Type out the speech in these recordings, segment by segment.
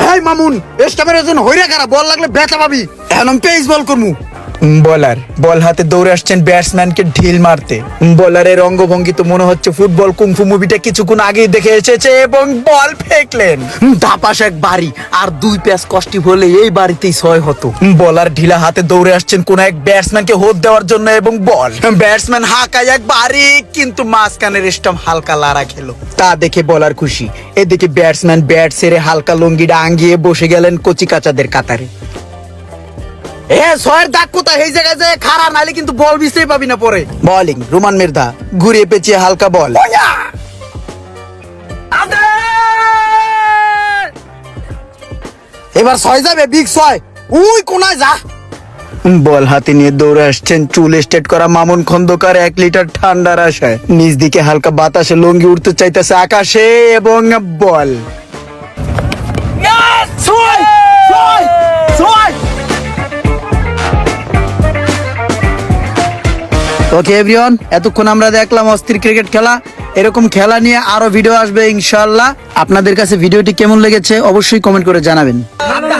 এই মামুন স্টাফের একজন হইরা খারাপ বল লাগলে ব্যথা পাবি। এখন আমি পেস বল করমু। বলার বল হাতে দৌড়ে আসছেন ব্যাটসম্যানকে ঢিল মারতে। বলারের অঙ্গভঙ্গি তো মনে হচ্ছে ফুটবল কুংফু মুভিটা কিছুক্ষণ আগেই দেখে এসেছে এবং বল ফেকলেন। ধাপাস এক বাড়ি আর 2 প্যাচ কষ্টি হলে এই বাড়িতেই 6 হতো। বলার ঢিলা হাতে দৌড়ে আসছেন কোন এক ব্যাটসম্যানকে হোদ দেওয়ার জন্য এবং বল ব্যাটসম্যান হাঁকায় এক বাড়ি, কিন্তু মাঝখানের স্টাম্প হালকা লাড়া খেলো। তা দেখে বলার খুশি। এদিকে ব্যাটসম্যান ব্যাট ছেড়ে হালকা লুঙ্গিটা আঙ্গিয়ে বসে গেলেন কচি কাচাদের কাতারে। ছয়ের দাগ কোথায় এই জায়গায় যায় খাড়া, নালে কিন্তু বল বিছতেই পাবি না পরে। বোলিং রোমান মির্জা ঘুরিয়ে পেঁচিয়ে হালকা বল। এবার 6 যাবে, বিগ 6। উই কোনায় যা। বল হাতে নিয়ে দৌড়ে আসছেন চুল স্ট্রেট করা মামুন খন্দকার 1 লিটার ঠান্ডার আশায়। নিচ দিকে হালকা বাতাসে লুঙ্গি উঠতে চাইতেছে আকাশে এবং বল। ওকে এভরিওয়ান, এতক্ষণ আমরা দেখলাম অস্থির ক্রিকেট খেলা। এরকম খেলা নিয়ে আরো ভিডিও আসবে ইনশাআল্লাহ। আপনাদের কাছে ভিডিওটি কেমন লেগেছে অবশ্যই কমেন্ট করে জানাবেন।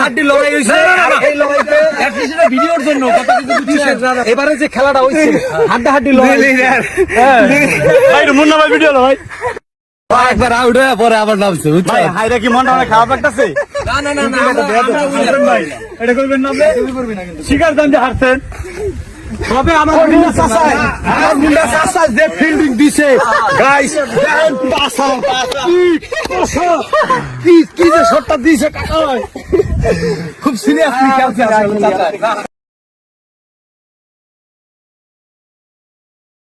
হাড্ডি লড়াই হইছে আর এই লড়াইতে অ্যাটলিস্ট এটা ভিডিওর জন্য কত কিছু বুঝছেন। এবারে যে খেলাটা হইছে হাড্ডি লড়াই। ভাই মুন্না ভাই ভিডিও ভাই একবার আউট হয়ে পরে আবার নামছে ভাই। হাইরা কি মনটা অনেক খারাপ লাগতেছে? না না না না ভাই এটা করবেন না, আপনি করবেন না, কিন্তু শিকার দান যে হারছেন। তবে আমার মুন্ডা চাচা যে ফিল্ডিং দিছে গাইস, দেখেন পাসা কি যে শটটা দিছে কাকা, খুব সিরিয়াসলি খেলছে আসলে চাচা।